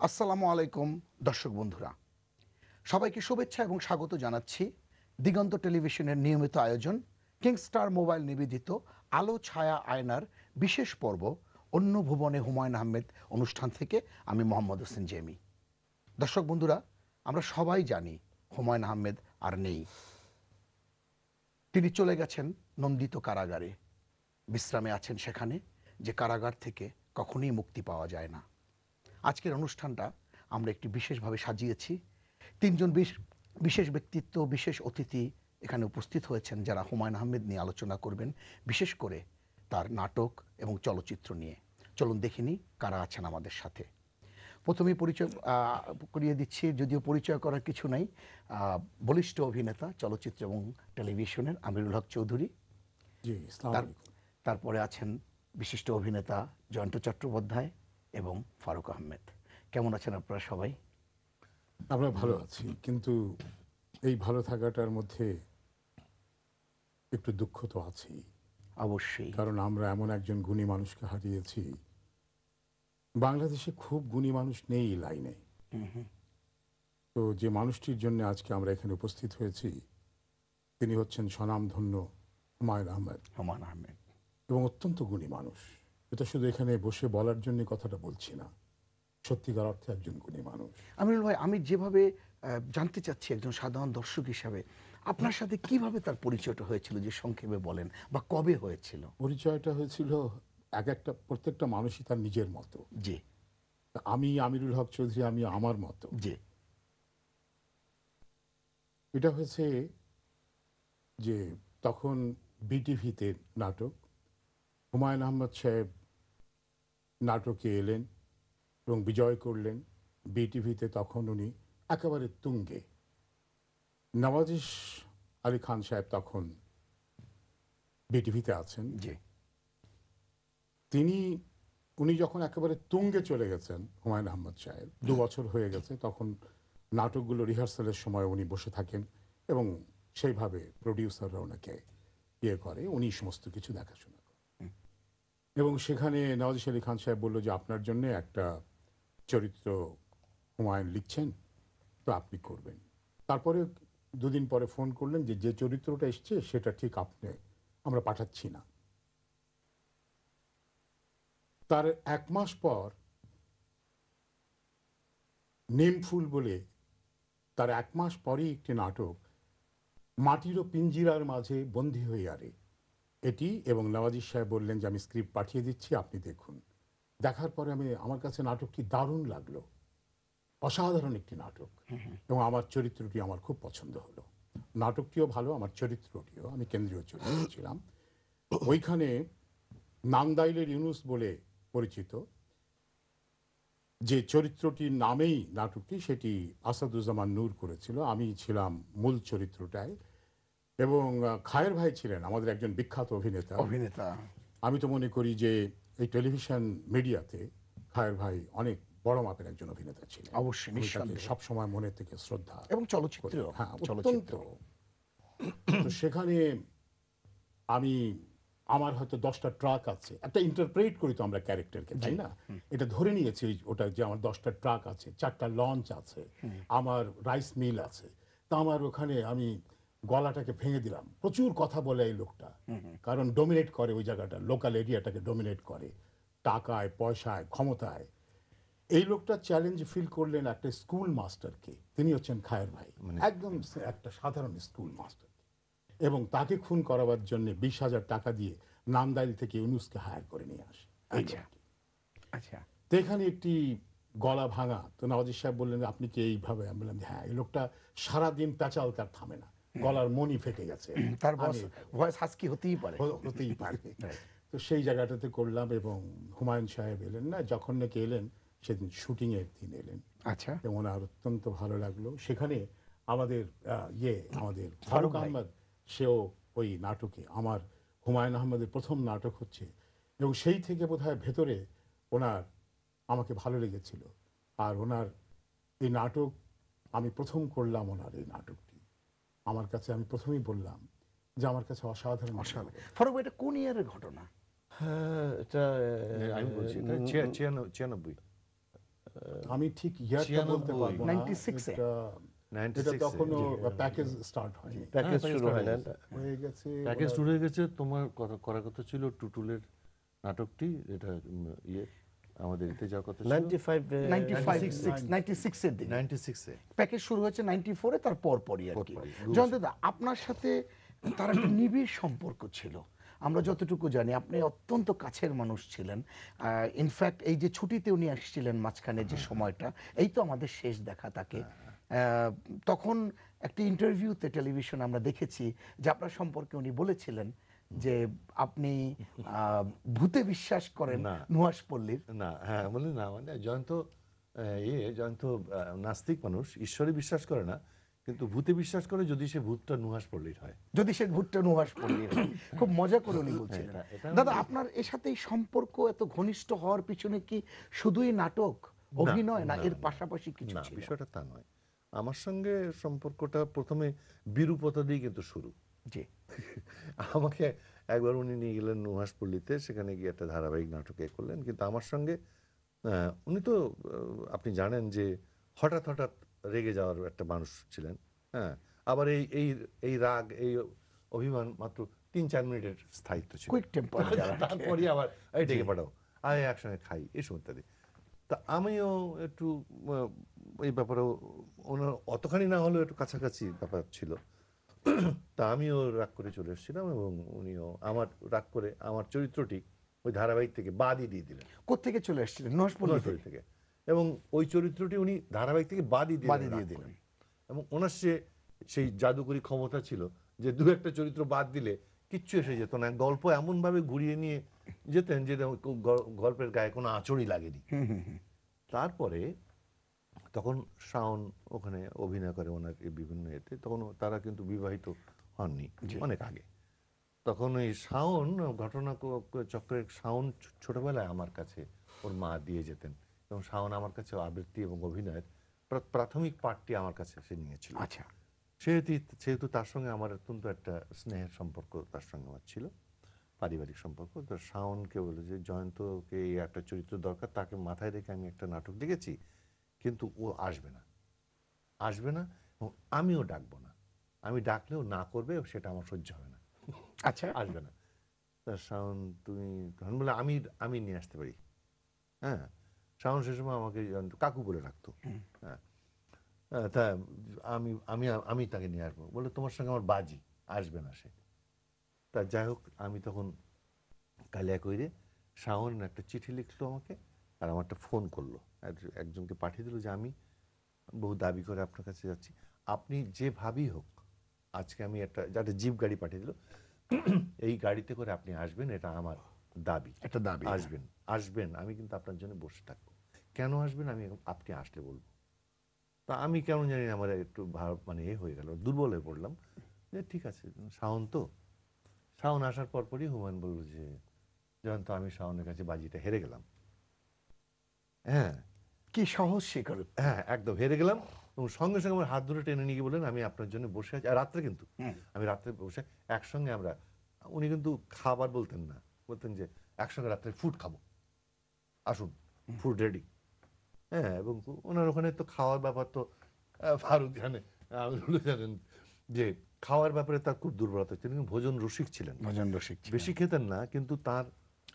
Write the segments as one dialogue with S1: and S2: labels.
S1: আসসালামু আলাইকুম দর্শক বন্ধুরা, সবাইকে শুভেচ্ছা এবং স্বাগত জানাচ্ছি দিগন্ত টেলিভিশনের নিয়মিত আয়োজন কিংস্টার মোবাইল নিবেদিত আলো ছায়া আয়নার বিশেষ পর্ব অন্য ভুবনে হুমায়ুন আহমেদ অনুষ্ঠান থেকে। আমি মোহাম্মদ হোসেন জেমি। দর্শক বন্ধুরা, আমরা সবাই জানি হুমায়ুন আহমেদ আর নেই। তিনি চলে গেছেন নন্দিত কারাগারে, বিশ্রামে আছেন সেখানে, যে কারাগার থেকে কখনোই মুক্তি পাওয়া যায় না। আজকের অনুষ্ঠানটা আমরা একটি বিশেষভাবে সাজিয়েছি। তিনজন বিশেষ ব্যক্তিত্ব, বিশেষ অতিথি এখানে উপস্থিত হয়েছেন, যারা হুমায়ুন আহমেদ নিয়ে আলোচনা করবেন, বিশেষ করে তার নাটক এবং চলচ্চিত্র নিয়ে। চলুন দেখিনি কারা আছেন আমাদের সাথে। প্রথমেই পরিচয় করিয়ে দিচ্ছি, যদিও পরিচয় করার কিছু নাই। বলিষ্ঠ অভিনেতা চলচ্চিত্র এবং টেলিভিশনের আমিরুল হক চৌধুরী।
S2: জি, আসসালামু আলাইকুম।
S1: তারপরে আছেন বিশিষ্ট অভিনেতা জয়ন্ত চট্টোপাধ্যায় এবং ফারুক আহমেদ। কেমন আছেন আপনারা সবাই?
S2: আমরা ভালো আছি, কিন্তু এই ভালো থাকাটার মধ্যে একটু দুঃখ তো আছেই।
S1: অবশ্যই।
S2: কারণ আমরা এমন একজন গুণী মানুষকে হারিয়েছি। বাংলাদেশে খুব গুণী মানুষ নেই এই লাইনে। তো যে মানুষটির জন্য আজকে আমরা এখানে উপস্থিত হয়েছি, তিনি হচ্ছেন স্বনামধন্য হুমায়ুন আহমেদ
S1: হুমায়ুন আহমেদ।
S2: এবং অত্যন্ত গুণী মানুষ। এটা শুধু এখানে বসে বলার জন্য কথাটা বলছি না, সত্যিকার অর্থে একজন গুণী মানুষ।
S1: আমিরুল ভাই, আমি যেভাবে জানতে চাচ্ছি একজন সাধারণ দর্শক হিসাবে, আপনার সাথে কিভাবে তার পরিচয়টা হয়েছিল, যে সংক্ষেপে বলেন, বা কবে হয়েছিল?
S2: পরিচয়টা হয়েছিল প্রত্যেকটা মানুষই তার নিজের মতো।
S1: জি
S2: আমি আমিরুল হক চৌধুরী, আমি আমার মতো।
S1: জি।
S2: এটা হয়েছে যে তখন বিটিভিতে নাটক, হুমায়ুন আহমেদ সাহেব নাটকে এলেন এবং বিজয় করলেন। বিটিভিতে তখন উনি একেবারে তুঙ্গে। নওয়াজিশ আলী খান সাহেব তখন বিটিভিতে আছেন।
S1: জি
S2: উনি যখন একেবারে তুঙ্গে চলে গেছেন, হুমায়ুন আহমেদ সাহেব 2 বছর হয়ে গেছে, তখন নাটকগুলো রিহার্সালের সময় উনি বসে থাকেন এবং সেইভাবে প্রডিউসাররা ওনাকে ইয়ে করে, উনি সমস্ত কিছু দেখাশোনা করেন। এবং সেখানে নওয়াজ আলী খান সাহেব বলল যে আপনার জন্য একটা চরিত্র হুমায়ুন লিখছেন, তো আপনি করবেন। তারপরে 2 দিন পরে ফোন করলেন যে যে চরিত্রটা এসছে সেটা ঠিক আমরা পাঠাচ্ছি না। তার 1 মাস পর নিমফুল বলে, তার 1 মাস পরেই একটি নাটক মাটির ও পিঞ্জিরার মাঝে বন্দী হয়ে আরে, এটি এবং নওয়াজিশ সাহেব বললেন যে আমি স্ক্রিপ্ট পাঠিয়ে দিচ্ছি, আপনি দেখুন। দেখার পরে আমার কাছে নাটকটি দারুণ লাগলো, অসাধারণ একটি নাটক, এবং আমার চরিত্রটি আমার খুব পছন্দ হলো। নাটকটিও ভালো, আমার চরিত্রটিও, আমি কেন্দ্রীয় চরিত্র ছিলাম ওইখানে। নান্দাইলের ইউনুস বলে পরিচিত যে চরিত্রটির নামেই নাটকটি, সেটি আসাদুজ্জামান নূর করেছিল, আমি ছিলাম মূল চরিত্রটায়। এবং খায়ের ভাই ছিলেন আমাদের একজন বিখ্যাত অভিনেতা।
S1: অভিনেতা।
S2: আমি তো মনে করি যে এই টেলিভিশন মিডিয়াতে খায়ের ভাই অনেক বড় মাপের একজন অভিনেতা ছিলেন।
S1: অবশ্যই,
S2: আমি তাকে
S1: নিঃসন্দেহে।
S2: সবসময় মনে থেকে শ্রদ্ধা
S1: এবং
S2: করি।
S1: চলচ্চিত্র।
S2: হ্যাঁ,
S1: চলচ্চিত্র।
S2: অত্যন্ত। তো সেখানে আমি, আমার হয়তো 10টা ট্রাক আছে, একটা ইন্টারপ্রেট করি তো আমরা ক্যারেক্টারকে, তাই না? এটা ধরে নিয়েছি ওটা যে আমার 10টা ট্রাক আছে, 4টা লঞ্চ আছে, আমার রাইস মিল আছে। তা আমার ওখানে আমি গলাটাকে ভেঙে দিলাম। প্রচুর কথা বলে এই লোকটা, কারণ ডোমিনেট করে ওই জায়গাটা, লোকাল এরিয়াটাকে ডোমিনেট করে টাকায়, পয়সায়, ক্ষমতায়। এই লোকটা চ্যালেঞ্জ ফিল করলেন একটা স্কুল মাস্টারকে, তিনি হচ্ছেন খায়ের ভাই, একদম একটা সাধারণ স্কুল মাস্টার, এবং তাকে খুন করাবার জন্য 20,000 টাকা দিয়ে নান্দাইল থেকে ইউনুসকে হায়ার করে নিয়ে আসে।
S1: আচ্ছা আচ্ছা।
S2: তো এখানে একটি গলা ভাঙা, তো নওয়াজিশ সাহেব বললেন আপনি কি এইভাবে? আমি বললাম হ্যাঁ, এই লোকটা সারাদিন পেঁচাল, তার থামে না, গলার মনি ফেটে গেছে,
S1: তার ভয়েস হাস্কি হতেই পারে।
S2: হতেই পারে। তো সেই জায়গাটাতে করলাম, এবং হুমায়ুন সাহেব এলেন না, যখন নাকি এলেন সেদিন শুটিংয়ের দিন এলেন।
S1: আচ্ছা।
S2: এবং ওনার অত্যন্ত ভালো লাগলো। সেখানে আমাদের আমাদের
S1: ফারুক
S2: ফারুক
S1: ভাই।
S2: আহমেদ, সেও ওই নাটকে, আমার হুমায়ুন আহমেদের প্রথম নাটক হচ্ছে, এবং সেই থেকে বোধহয় ভেতরে ওনার আমাকে ভালো লেগেছিল। আর ওনার এই নাটক আমি প্রথম করলাম, ওনার এই নাটকটি আমার কাছে, আমি প্রথমেই বললাম যে আমার কাছে অসাধারণ।
S1: ফারুক ভাই, এটা কোন ইয়ারের ঘটনা?
S3: হ্যাঁ, এটা
S4: আমি বলছি এটা 96
S2: আমি ঠিক ইয়ারটা বলতে
S3: 96
S2: পারবো না
S1: 96 এ?
S2: এটা
S3: 96
S2: তখনও প্যাকেজ স্টার্ট হয়নি,
S4: প্যাকেজ
S3: হ্যাঁ,
S4: শুরু হয় না।
S2: হয়ে গেছে
S3: প্যাকেজ
S2: ওরা-
S3: শুরু হয়ে গেছে। তোমার করার কথা ছিল টুটুলের নাটকটি, এটা ইয়ে আমাদের এতে যাওয়ার কথা ছিল
S4: 95
S1: 96 এর দিকে
S3: 96 এ।
S1: প্যাকেজ শুরু হয়েছে 94 এ, তার পরপরই আর কি।
S3: পরপরই,
S1: জয়ন্ত দা, আপনার সাথে তার একটা নিবিড় সম্পর্ক ছিল। আমরা যতটুকু জানি আপনি অত্যন্ত কাছের মানুষ ছিলেন। ইনফ্যাক্ট এই যে ছুটিতে উনি আসছিলেন মাঝখানে যে সময়টা, এই তো আমাদের শেষ দেখা তাকে। তখন একটি ইন্টারভিউতে টেলিভিশন আমরা দেখেছি যে আপনার সম্পর্কে উনি বলেছিলেন যে আপনি ভূতে বিশ্বাস করেন
S3: না।
S1: নুহাশ পল্লীর।
S3: না, হ্যাঁ বলি না, মানে জয়ন্ত নাস্তিক মানুষ, ঈশ্বরে বিশ্বাস করে না, কিন্তু ভূতে বিশ্বাস করে যদি সে ভূতটা নুহাশ পল্লীর হয়।
S1: যদি সে ভুট্টা নুহাস পল্লীর হয়। খুব মজা করে উনি বলছিলেন।
S3: এটা-
S1: দাদা, আপনার এর সাথে এই সম্পর্ক এত ঘনিষ্ঠ হওয়ার পিছনে কি শুধুই নাটক, অভিনয়, না এর পাশাপাশি কিছু
S3: না,
S1: ছিল?
S3: বিষয়টা তা নয়। আমার সঙ্গে সম্পর্কটা প্রথমে বিরূপতা দিয়ে কিন্তু শুরু।
S1: জি,
S3: আমাকে একবার উনি নিয়ে গেলেন নুহাশপল্লীতে, সেখানে গিয়ে একটা ধারাবাহিক নাটকে করলেন, কিন্তু আমার সঙ্গে উনি তো আপনি জানেন যে হঠাৎ হঠাৎ রেগে যাওয়ার একটা মানুষ ছিলেন। হ্যাঁ, আবার এই এই এই রাগ, এই অভিমান মাত্র 3-4 মিনিটের স্থায়িত্ব ছিল।
S1: কুইক টেম্পার যারা।
S3: তারপরে আবার এই ডেকে পাঠাও, আয় একসঙ্গে খাই, এসব ইত্যাদি। তা আমিও একটু এই ব্যাপারেও ওনার অতখানি না হলেও একটু কাছাকাছি ব্যাপার ছিল। তা আমিও রাগ করে চলে এসেছিলাম, এবং উনিও আমার রাগ করে আমার চরিত্রটি ওই ধারাবাহিক থেকে বাদই দিয়ে দিলেন,
S1: কোত্থেকে চলে এসেছিলেন? নুহাস পল্লী
S3: নুহাশপল্লী থেকে। এবং ওই চরিত্রটি উনি ধারাবাহিক থেকে বাদই
S1: বাদই দিয়ে
S3: দিয়ে
S1: দিলেন।
S3: দিলেন। এবং ওনার সেই জাদুকরী ক্ষমতা ছিল যে দু একটা চরিত্র বাদ দিলে কিচ্ছু এসে যেত না। গল্প এমনভাবে ঘুরিয়ে নিয়ে যেতেন যে গল্পের গায়ে কোনো আঁচড়ই লাগেনি। তারপরে তখন শাওন ওখানে অভিনয় করে ওনার এই বিভিন্ন এতে, তখন তারা কিন্তু বিবাহিত হননি, অনেক আগে। তখন ওই শাওন ঘটনা চক্রের শাওন ছোটবেলায় আমার কাছে ওর মা দিয়ে যেতেন, এবং শাওন আমার কাছে আবৃত্তি এবং অভিনয়ের প্রাথমিক পাঠটি আমার কাছে সে নিয়েছিল।
S1: আচ্ছা,
S3: সেহেতু তার সঙ্গে আমার অত্যন্ত একটা স্নেহের সম্পর্ক তার সঙ্গে আমার ছিল, পারিবারিক সম্পর্ক। তো শাওনকে বলে যে জয়ন্তকে এই একটা চরিত্র দরকার, তাকে মাথায় রেখে আমি একটা নাটক লিখেছি, কিন্তু ও আসবে না এবং আমিও ডাকবো না। আমি ডাকলেও না করবে, সেটা আমার সহ্য হবে না,
S1: আচ্ছা,
S3: আসবে না। তা শাওন তুমি তখন বলে আমি নিয়ে আসতে পারি। হ্যাঁ, শাওন সে সময় আমাকে কাকু বলে রাখতো। হ্যাঁ, তা আমি আমি আমি তাকে নিয়ে আসবো, বলে তোমার সঙ্গে আমার বাজি, আসবে না সে। তা যাই হোক, আমি তখন কালিয়া কইরে শাওন একটা চিঠি লিখলো আমাকে, আর আমার একটা ফোন করলো, একজনকে পাঠিয়ে দিল যে আমি বহু দাবি করে আপনার কাছে যাচ্ছি, আপনি যেভাবেই হোক আজকে আমি একটা জিপ গাড়ি পাঠিয়ে দিল, এই গাড়িতে করে আপনি আসবেন, এটা আমার দাবি।
S1: একটা দাবি।
S3: আসবেন, আমি কিন্তু আপনার জন্য বসে থাকবো। কেন আসবেন আমি আপনি আসলে বলবো। তা আমি কেমন জানি না, আমার একটু মানে হয়ে গেল, দুর্বল হয়ে পড়লাম, যে ঠিক আছে শাওন আসার পরপরই হুমায়ুন বলল যে জয়ন্ত, আমি শাওনের কাছে বাজিটা হেরে গেলাম। হ্যাঁ,
S1: কি সহজ স্বীকার।
S3: হ্যাঁ, একদম হেরে গেলাম। এবং সঙ্গে সঙ্গে আমার হাত ধরে টেনে নিয়ে গিয়ে বললেন আমি আপনার জন্য বসে আছি। আর রাত্রে কিন্তু আমি রাত্রে বসে একসঙ্গে আমরা, উনি কিন্তু খাবার বলতেন না, বলতেন যে একসঙ্গে রাত্রে ফুড খাবো, আসুন, ফুড রেডি। হ্যাঁ, এবং ওনার ওখানে তো খাওয়ার ব্যাপার তো ফারুক জানে, জানেন যে খাওয়ার ব্যাপারে তার খুব দুর্বলতা, তিনি ভোজন রসিক ছিলেন,
S1: ভজন রসিক ছিলেন।
S3: বেশি খেতেন না, কিন্তু তার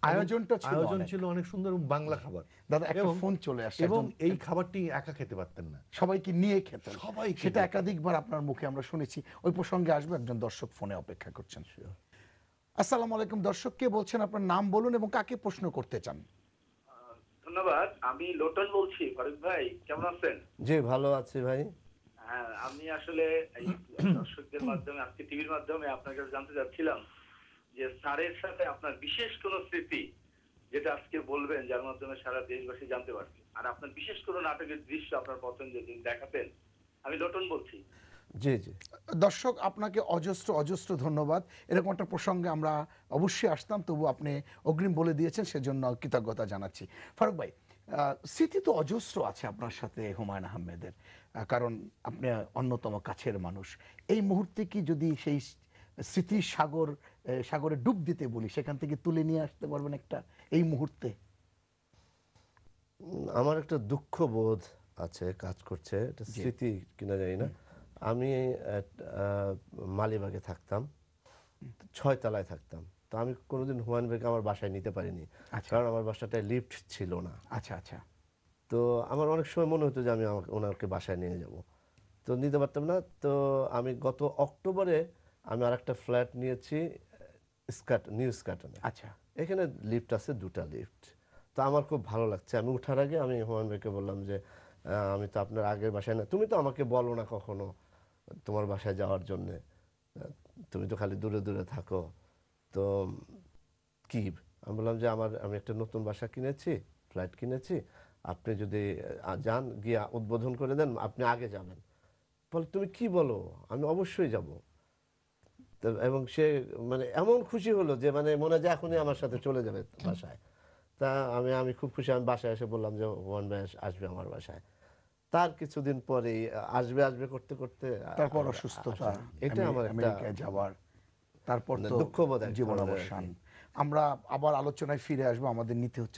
S1: আয়োজনটা ছিল
S3: আয়োজন
S1: অনেক।
S3: ছিল অনেক সুন্দর এবং বাংলা খাবার।
S1: দাদা, একটা
S3: এবং-
S1: ফোন চলে আসছে,
S3: এবং
S1: একজন-
S3: এই খাবারটি একা খেতে পারতেন না,
S1: সবাইকে নিয়ে খেতেন।
S3: সবাইকে
S1: সেটা
S3: নিয়ে।
S1: একাধিকবার আপনার মুখে আমরা শুনেছি। ওই প্রসঙ্গে আসবে, একজন দর্শক ফোনে অপেক্ষা করছেন। আসসালামু আলাইকুম দর্শক, কে বলছেন, আপনার নাম বলুন এবং কাকে প্রশ্ন করতে চান?
S5: ধন্যবাদ। আমি লোটন বলছি। ফারুক ভাই কেমন আছেন?
S4: জি, ভালো আছি ভাই।
S5: হ্যাঁ, আমি আসলে এই দর্শকদের মাধ্যমে, আজকে টিভির মাধ্যমে আপনার কাছে জানতে চাচ্ছিলাম যে স্যারের সাথে আপনার বিশেষ কোনো স্মৃতি যেটা আজকে বলবেন, যার মাধ্যমে সারা দেশবাসী জানতে পারবে, আর আপনার বিশেষ কোনো নাটকের দৃশ্য আপনার পছন্দ যদি দেখাতেন। আমি লোটন বলছি।
S4: জি জি,
S1: দর্শক, আপনাকে অজস্র অজস্র ধন্যবাদ। এরকম একটা প্রসঙ্গে আমরা অবশ্যই আসতাম, তবু আপনি অগ্রিম বলে দিয়েছেন, সেজন্য কৃতজ্ঞতা জানাচ্ছি। ফারুক ভাই, স্মৃতি তো অজস্র আছে আপনার সাথে হুমায়ুন আহমেদের, কারণ আপনি অন্যতম কাছের মানুষ। এই মুহূর্তে কি যদি সেই স্মৃতির সাগরে ডুব দিতে বলি, সেখান থেকে তুলে নিয়ে আসতে পারবেন একটা এই মুহূর্তে?
S4: আমার একটা দুঃখ বোধ আছে, কাজ করছে, এটা স্মৃতি কিনা জানি না। আমি মালিবাগে থাকতাম, 6 তলায় থাকতাম। তো আমি কোনোদিন হুমায়ুন ভাইকে আমার বাসায় নিতে পারিনি, কারণ আমার বাসাটায় লিফট ছিল না।
S1: আচ্ছা আচ্ছা।
S4: তো আমার অনেক সময় মনে হতো যে আমি ওনাকে বাসায় নিয়ে যাব, তো নিতে পারতাম না। তো আমি গত অক্টোবরে আমি আরেকটা ফ্ল্যাট নিয়েছি নিউ স্কাটনে।
S1: আচ্ছা।
S4: এখানে লিফট আছে, 2টা লিফট। তো আমার খুব ভালো লাগছে। আমি ওঠার আগে আমি হুমায়ুন ভাইকে বললাম যে আমি তো আপনার আগের বাসায় না, তুমি তো আমাকে বলো না কখনো তোমার বাসায় যাওয়ার জন্যে, তুমি তো খালি দূরে দূরে থাকো। তো কি, আমি বললাম যে আমি একটা নতুন বাসা কিনেছি, ফ্ল্যাট কিনেছি, আপনি যদি যান, গিয়ে উদ্বোধন করে দেন, আপনি আগে যাবেন। বলে তুমি কি বলো, আমি অবশ্যই যাব। এবং সে মানে এমন খুশি হলো যে মানে মনে হয় যে এখনই আমার সাথে চলে যাবে বাসায়। তা আমি খুব খুশি। আমি বাসায় এসে বললাম যে হুমায়ুন ভাই আসবে আমার বাসায়। তার কিছুদিন পরেই আসবে আসবে করতে করতে
S1: তারপর অসুস্থতা,
S4: এটা আমার একটা
S1: আমেরিকায় যাওয়ার, তারপর তো
S4: দুঃখবোধ এক
S1: জীবন
S4: ধরনের আর
S1: অবসান।
S4: কি।
S1: আমরা আবার আলোচনায় ফিরে আসবো। আমাদের নিতে হচ্ছে